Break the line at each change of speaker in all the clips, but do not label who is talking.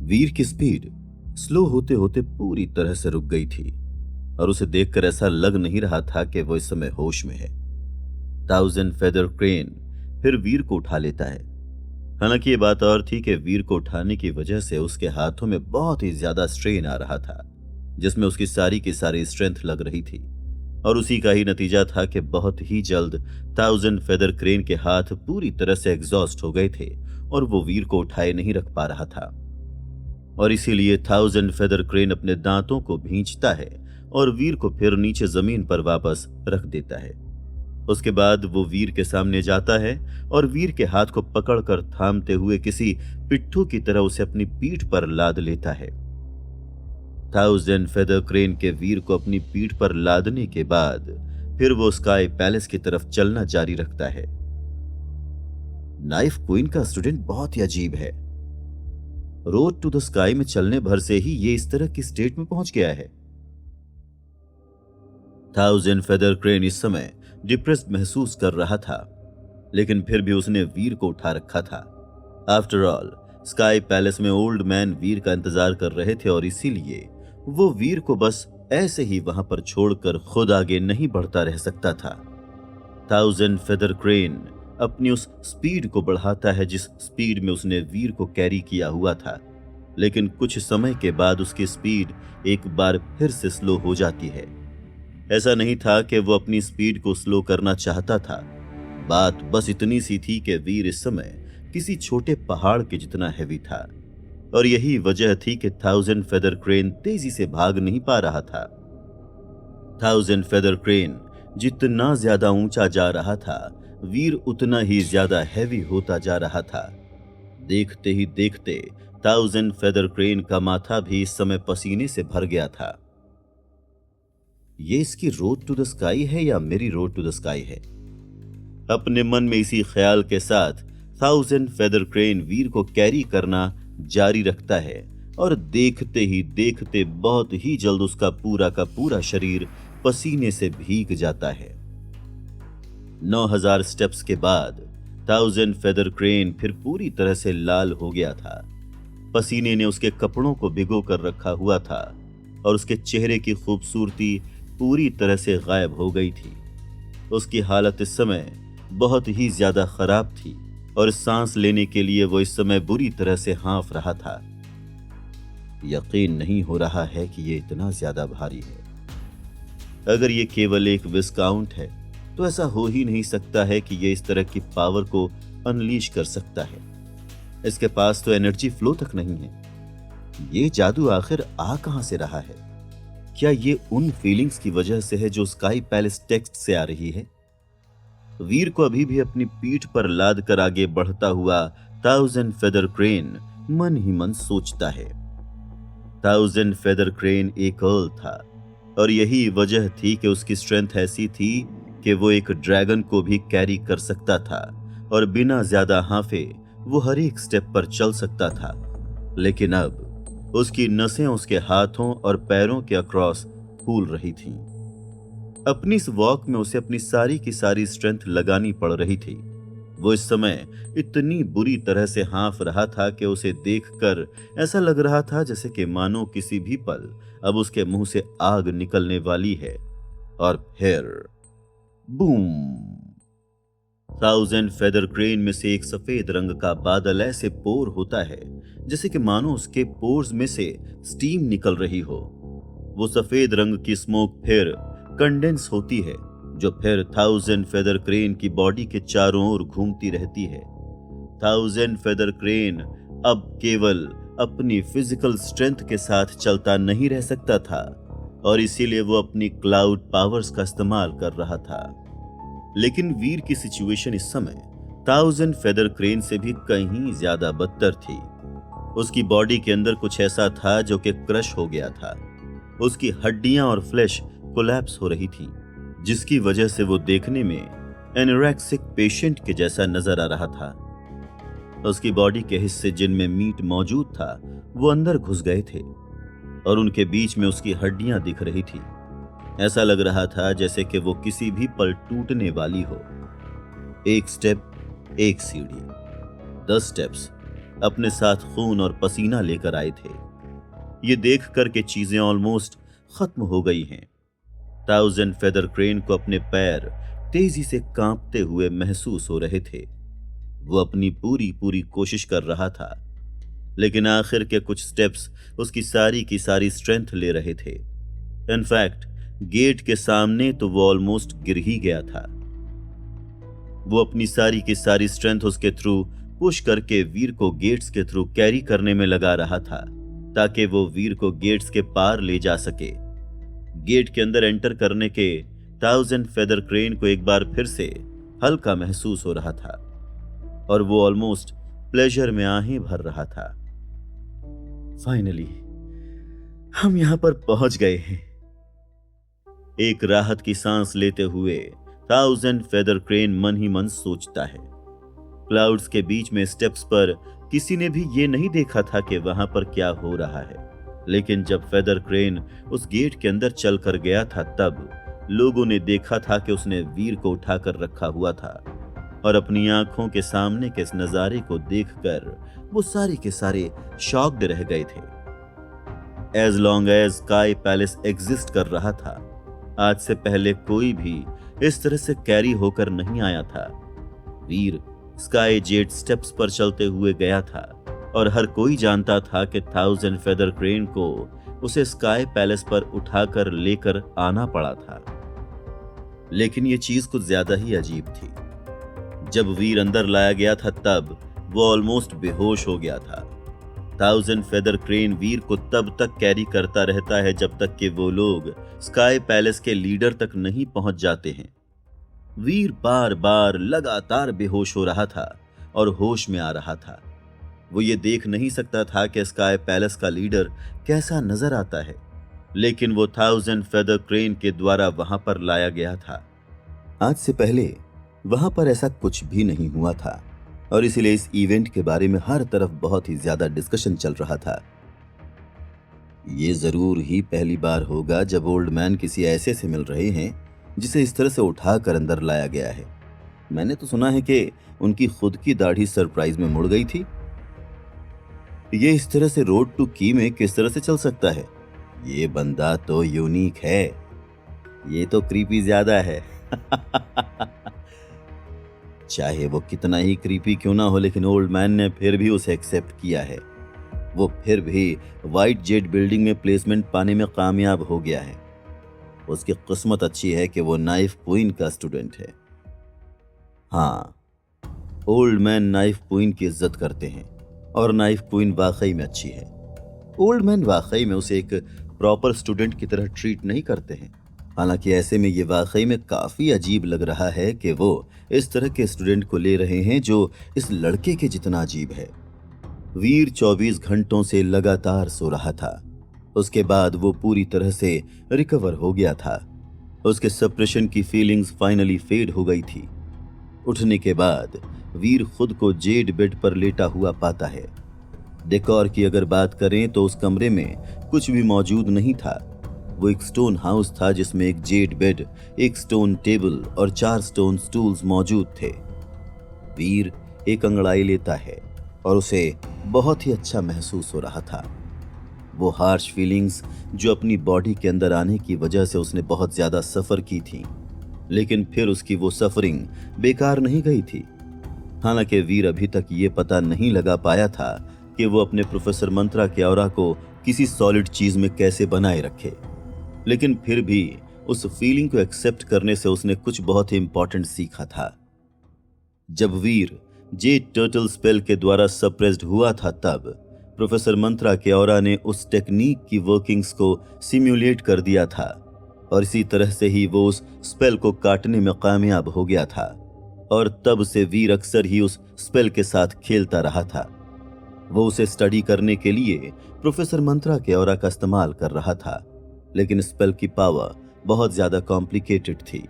वीर की speed slow होते होते पूरी तरह से रुक गई थी और उसे देखकर ऐसा लग नहीं रहा था कि वो इस समय होश में है। 1000 फेदर क्रेन फिर वीर को उठा लेता है। हालांकि ये बात और थी कि वीर को उठाने की वजह से उसके हाथों में बहुत ही ज्यादा स्ट्रेन आ रहा था, जिसमें उसकी सारी की सारी स्ट्रेंथ लग रही थी। और उसी का ही नतीजा था कि बहुत ही जल्द 1000 फेदर क्रेन के हाथ पूरी तरह से एग्जॉस्ट हो गए थे और वो वीर को उठाए नहीं रख पा रहा था। और इसीलिए 1000 फेदर क्रेन अपने दांतों को भींचता है और वीर को फिर नीचे जमीन पर वापस रख देता है। उसके बाद वो वीर के सामने जाता है और वीर के हाथ को पकड़कर थामते हुए किसी पिट्ठू की तरह उसे अपनी पीठ पर लाद लेता है। 1000 फेदर क्रेन के वीर को अपनी पीठ पर लादने के बाद फिर वो स्काई पैलेस की तरफ चलना जारी रखता है। नाइफ क्वीन का स्टूडेंट बहुत ही अजीब है। रोड टू द स्काई में चलने भर से ही ये इस तरह की स्टेट में पहुंच गया है। 1000 फेदर क्रेन इस समय डिप्रेस्ड महसूस कर रहा था, लेकिन फिर भी उसने वीर को उठा रखा था। आफ्टर ऑल स्काई पैलेस में ओल्ड मैन वीर का इंतजार कर रहे थे और इसीलिए वो वीर को बस ऐसे ही वहां पर छोड़कर खुद आगे नहीं बढ़ता रह सकता था। 1000 फेदर क्रेन अपनी उस स्पीड को बढ़ाता है जिस स्पीड में उसने वीर को कैरी किया हुआ था, लेकिन कुछ समय के बाद उसकी स्पीड एक बार फिर से स्लो हो जाती है। ऐसा नहीं था कि वो अपनी स्पीड को स्लो करना चाहता था, बात बस इतनी सी थी कि वीर इस समय किसी छोटे पहाड़ के जितना हैवी था और यही वजह थी कि 1000 फेदर क्रेन तेजी से भाग नहीं पा रहा था। 1000 फेदर क्रेन जितना ज्यादा ऊंचा जा रहा था, वीर उतना ही ज्यादा हैवी होता जा रहा था। देखते ही देखते 1000 फेदर क्रेन का माथा भी इस समय पसीने से भर गया था। ये इसकी रोड टू द स्काई है या मेरी रोड टू द स्काई है? अपने मन में इसी ख्याल के साथ 1000 फेदर क्रेन वीर को कैरी करना जारी रखता है और देखते ही देखते बहुत ही जल्द उसका पूरा का पूरा शरीर पसीने से भीग जाता है। 9000 स्टेप्स के बाद 1000 फेदर क्रेन फिर पूरी तरह से लाल हो गया था। पसीने ने उसके कपड़ों को भिगो कर रखा हुआ था और उसके चेहरे की खूबसूरती पूरी तरह से गायब हो गई थी। उसकी हालत इस समय बहुत ही ज्यादा खराब थी और सांस लेने के लिए वो इस समय बुरी तरह से हाँफ रहा था। यकीन नहीं हो रहा है कि ये इतना ज्यादा भारी है। अगर ये केवल एक विस्काउंट है तो ऐसा हो ही नहीं सकता है कि ये इस तरह की पावर को अनलीश कर सकता है। इसके पास तो एनर्जी फ्लो तक नहीं है। ये जादू आखिर आ कहां से रहा है? क्या ये उन फीलिंग्स की वजह से है जो स्काई पैलेस टेक्स्ट से आ रही है? वीर को अभी भी अपनी पीठ पर लाद कर आगे बढ़ता हुआ 1000 फेदर क्रेन मन ही मन सोचता है। 1000 फेदर क्रेन एक अर्ल था और यही वजह थी कि उसकी स्ट्रेंथ ऐसी थी कि वो एक ड्रैगन को भी कैरी कर सकता था और बिना ज्यादा हांफे वो हर एक स्टेप पर चल सकता था। लेकिन अब उसकी नसें उसके हाथों और पैरों के अक्रॉस फूल रही थीं। अपनी इस वॉक में उसे अपनी सारी की सारी स्ट्रेंथ लगानी पड़ रही थी। वो इस समय इतनी बुरी तरह से हाँफ रहा था कि उसे देखकर ऐसा लग रहा था जैसे कि मानो किसी भी पल अब उसके मुंह से आग निकलने वाली है। और फिर बूम! 1000 फेदर क्रेन में से एक सफेद रंग का बादल ऐसे पोर होता है जैसे कि मानो उसके पोर्स में से स्टीम निकल रही हो। वो सफेद रंग की स्मोक फिर कंडेंस होती है जो फिर 1000 फेदर क्रेन की बॉडी के चारों ओर घूमती रहती है। 1000 फेदर क्रेन अब केवल अपनी फिजिकल स्ट्रेंथ के साथ चलता नहीं रह सकता था और इसीलिए वो अपनी क्लाउड पावर्स का इस्तेमाल कर रहा था। लेकिन वीर की सिचुएशन इस समय 1000 फेदर क्रेन से भी कहीं ज्यादा बदतर थी। उसकी बॉडी के अंदर कुछ ऐसा था जो कि क्रश हो गया था। उसकी हड्डियां और फ्लैश कोलैप्स हो रही थी, जिसकी वजह से वो देखने में एनोरेक्सिक पेशेंट के जैसा नजर आ रहा था। उसकी बॉडी के हिस्से जिनमें मीट मौजूद था वो अंदर घुस गए थे और उनके बीच में उसकी हड्डियां दिख रही थी। ऐसा लग रहा था जैसे कि वो किसी भी पल टूटने वाली हो। एक स्टेप, एक सीढ़ी, 10 स्टेप्स, अपने साथ खून और पसीना लेकर आए थे। ये देख कर के चीजें ऑलमोस्ट खत्म हो गई हैं। थाउजेंड फेदर क्रेन को अपने पैर तेजी से कांपते हुए महसूस हो रहे थे। वो अपनी पूरी पूरी कोशिश कर रहा था, लेकिन आखिर के कुछ स्टेप्स उसकी सारी की सारी स्ट्रेंथ ले रहे थे। इनफैक्ट गेट के सामने तो वो ऑलमोस्ट गिर ही गया था। वो अपनी सारी की सारी स्ट्रेंथ उसके थ्रू पुश करके वीर को गेट्स के थ्रू कैरी करने में लगा रहा था, ताकि वो वीर को गेट्स के पार ले जा सके। गेट के अंदर एंटर करने के थाउजेंड फेदर क्रेन को एक बार फिर से हल्का महसूस हो रहा था और वो ऑलमोस्ट प्लेजर में आहें भर रहा था। फाइनली हम यहां पर पहुंच गए हैं। एक राहत की सांस लेते हुए थाउजेंड फेदर क्रेन मन ही मन सोचता है। क्लाउड्स के बीच में स्टेप्स पर किसी ने भी ये नहीं देखा था कि वहां पर क्या हो रहा है, लेकिन जब फेदर क्रेन उस गेट के अंदर चल कर गया था तब लोगों ने देखा था कि उसने वीर को उठाकर रखा हुआ था और अपनी आंखों के सामने के इस नजारे को देखकर वो सारे के सारे शॉक्ड रह गए थे। As long as sky palace exist कर रहा था, आज से पहले कोई भी इस तरह से कैरी होकर नहीं आया था। वीर स्काई जेट स्टेप्स पर चलते हुए गया था और हर कोई जानता था कि थाउजेंड फेदर क्रेन को उसे स्काई पैलेस पर उठाकर लेकर आना पड़ा था। लेकिन यह चीज कुछ ज्यादा ही अजीब थी। जब वीर अंदर लाया गया था तब वो ऑलमोस्ट बेहोश हो गया था। थाउजेंड फेदर क्रेन वीर को तब तक कैरी करता रहता है जब तक कि वो लोग स्काई पैलेस के लीडर तक नहीं पहुंच जाते हैं। वीर बार बार लगातार बेहोश हो रहा था और होश में आ रहा था। वो ये देख नहीं सकता था कि स्काई पैलेस का लीडर कैसा नजर आता है, लेकिन वो थाउजेंड फेदर क्रेन के द्वारा वहां पर लाया गया था। आज से पहले वहां पर ऐसा कुछ भी नहीं हुआ था और इसीलिए इस इवेंट के बारे में हर तरफ बहुत ही ज्यादा डिस्कशन चल रहा था। ये जरूर ही पहली बार होगा जब ओल्ड मैन किसी ऐसे से मिल रहे हैं जिसे इस तरह से उठाकर अंदर लाया गया है। मैंने तो सुना है कि उनकी खुद की दाढ़ी सरप्राइज में मुड़ गई थी। ये इस तरह से रोड टू की में किस तरह से चल सकता है? ये बंदा तो यूनिक है। ये तो क्रीपी ज्यादा है। चाहे वो कितना ही क्रीपी क्यों ना हो, लेकिन ओल्ड मैन ने फिर भी उसे एक्सेप्ट किया है। वो फिर भी व्हाइट जेट बिल्डिंग में प्लेसमेंट पाने में कामयाब हो गया है। उसकी किस्मत अच्छी है कि वो नाइफ क्वीन का स्टूडेंट है। हाँ, ओल्ड मैन नाइफ क्वीन की इज्जत करते हैं और नाइफ क्वीन वाकई में अच्छी है। ओल्ड मैन वाकई में उसे एक प्रॉपर स्टूडेंट की तरह ट्रीट नहीं करते हैं। हालांकि ऐसे में ये वाकई में काफी अजीब लग रहा है कि वो इस तरह के स्टूडेंट को ले रहे हैं जो इस लड़के के जितना अजीब है। वीर 24 घंटों से लगातार सो रहा था। उसके बाद वो पूरी तरह से रिकवर हो गया था। उसके सप्रेशन की फीलिंग्स फाइनली फेड हो गई थी। उठने के बाद वीर खुद को जेड बेड पर लेटा हुआ पाता है। डेकोर की अगर बात करें तो उस कमरे में कुछ भी मौजूद नहीं था। वो एक स्टोन हाउस था जिसमें एक जेड बेड, एक स्टोन टेबल और 4 स्टोन स्टूल्स मौजूद थे। वीर एक अंगड़ाई लेता है और उसे बहुत ही अच्छा महसूस हो रहा था। वो हार्श फीलिंग्स जो अपनी बॉडी के अंदर आने की वजह से उसने बहुत ज्यादा सफर की थी, लेकिन फिर उसकी वो सफरिंग बेकार नहीं गई थी। हालांकि वीर अभी तक ये पता नहीं लगा पाया था कि वो अपने प्रोफेसर मंत्रा के ऑरा को किसी सॉलिड चीज में कैसे बनाए रखे, लेकिन फिर भी उस फीलिंग को एक्सेप्ट करने से उसने कुछ बहुत ही इंपॉर्टेंट सीखा था। जब वीर जेट टर्टल स्पेल के द्वारा सप्रेस्ड हुआ था तब प्रोफेसर मंत्रा के ऑरा ने उस टेक्निक की वर्किंग्स को सिम्युलेट कर दिया था और इसी तरह से ही वो उस स्पेल को काटने में कामयाब हो गया था और तब से वीर अक्सर ही उस स्पेल के साथ खेलता रहा था। वो उसे स्टडी करने के लिए प्रोफेसर मंत्रा के ऑरा का इस्तेमाल कर रहा था, लेकिन स्पेल की पावर बहुत ज्यादा कॉम्प्लिकेटेड थी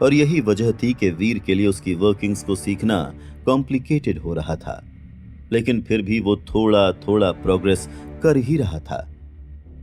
और यही वजह थी कि वीर के लिए उसकी वर्किंग्स को सीखना कॉम्प्लिकेटेड हो रहा था। लेकिन फिर भी वो थोड़ा थोड़ा प्रोग्रेस कर ही रहा था।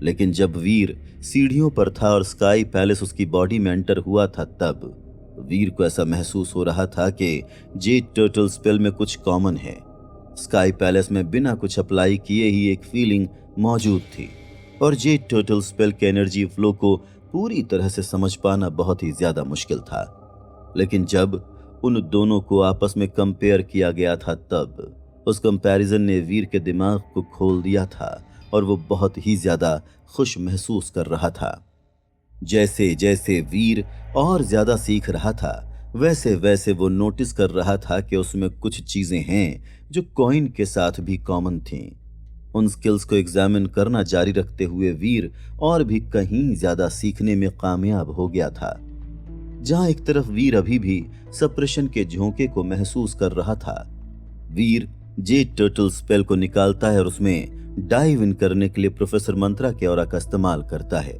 लेकिन जब वीर सीढ़ियों पर था और स्काई पैलेस उसकी बॉडी में एंटर हुआ था तब वीर को ऐसा महसूस हो रहा था कि जेट टर्टल स्पेल में कुछ कॉमन है। स्काई पैलेस में बिना कुछ अप्लाई किए ही एक फीलिंग मौजूद थी और जेड टर्टल स्पेल के एनर्जी फ्लो को पूरी तरह से समझ पाना बहुत ही ज्यादा मुश्किल था। लेकिन जब उन दोनों को आपस में कंपेयर किया गया था तब उस कंपैरिजन ने वीर के दिमाग को खोल दिया था और वो बहुत ही ज्यादा खुश महसूस कर रहा था। जैसे जैसे वीर और ज्यादा सीख रहा था वैसे वैसे वो नोटिस कर रहा था कि उसमें कुछ चीजें हैं जो कॉइन के साथ भी कॉमन थीं। उन स्किल्स को एग्जामिन करना जारी रखते हुए वीर और भी कहीं ज्यादा सीखने में कामयाब हो गया था। जहां एक तरफ वीर अभी भी सप्रेशन के झोंके को महसूस कर रहा था, वीर जेड टर्टल स्पेल को निकालता है और उसमें डाइव इन करने के लिए प्रोफेसर मंत्रा के ऑरा का इस्तेमाल करता है।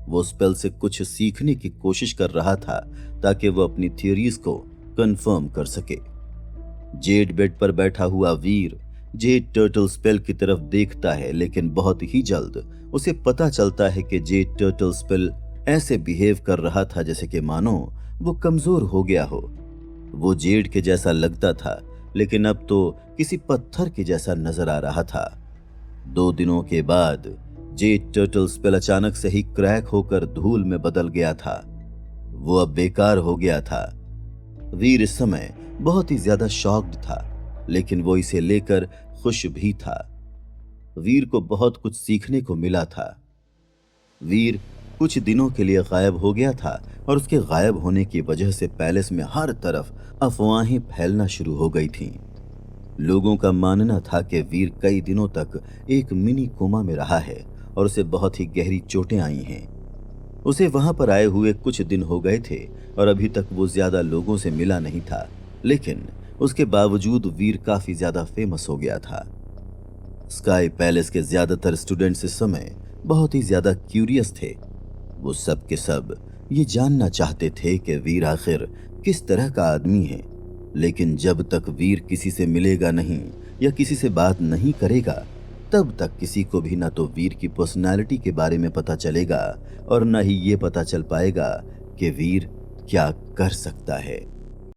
वो स्पेल से कुछ सीखने की कोशिश कर रहा था ताकि वो अपनी थ्योरीज को कंफर्म कर सके। जेड बेड पर बैठा हुआ वीर जेड टर्टल स्पेल की तरफ देखता है, लेकिन बहुत ही जल्द उसे पता चलता है कि जेड टर्टल स्पेल ऐसे बिहेव कर रहा था जैसे कि मानो वो कमजोर हो गया हो। वो जेड के जैसा लगता था, लेकिन अब तो किसी पत्थर के जैसा नजर आ रहा था। 2 दिनों के बाद जेड टर्टल स्पेल अचानक से ही क्रैक होकर धूल में बदल गया था। वो अब बेकार हो गया था। वीर इस समय बहुत ही ज्यादा शॉक्ड था, लेकिन वो इसे लेकर खुश भी था। वीर को बहुत कुछ सीखने को मिला था। वीर कुछ दिनों के लिए गायब हो गया था और उसके गायब होने की वजह से पैलेस में हर तरफ अफवाहें फैलना शुरू हो गई थीं। लोगों का मानना था कि वीर कई दिनों तक एक मिनी कोमा में रहा है और उसे बहुत ही गहरी चोटें आई हैं। उसे वहां पर आए हुए कुछ दिन हो गए थे और अभी तक वो ज्यादा लोगों से मिला नहीं था, लेकिन उसके बावजूद वीर काफी ज्यादा फेमस हो गया था। स्काई पैलेस के ज्यादातर स्टूडेंट्स इस समय बहुत ही ज्यादा क्यूरियस थे। वो सब के सब ये जानना चाहते थे कि वीर आखिर किस तरह का आदमी है, लेकिन जब तक वीर किसी से मिलेगा नहीं या किसी से बात नहीं करेगा तब तक किसी को भी ना तो वीर की पर्सनालिटी के बारे में पता चलेगा और न ही ये पता चल पाएगा कि वीर क्या कर सकता है।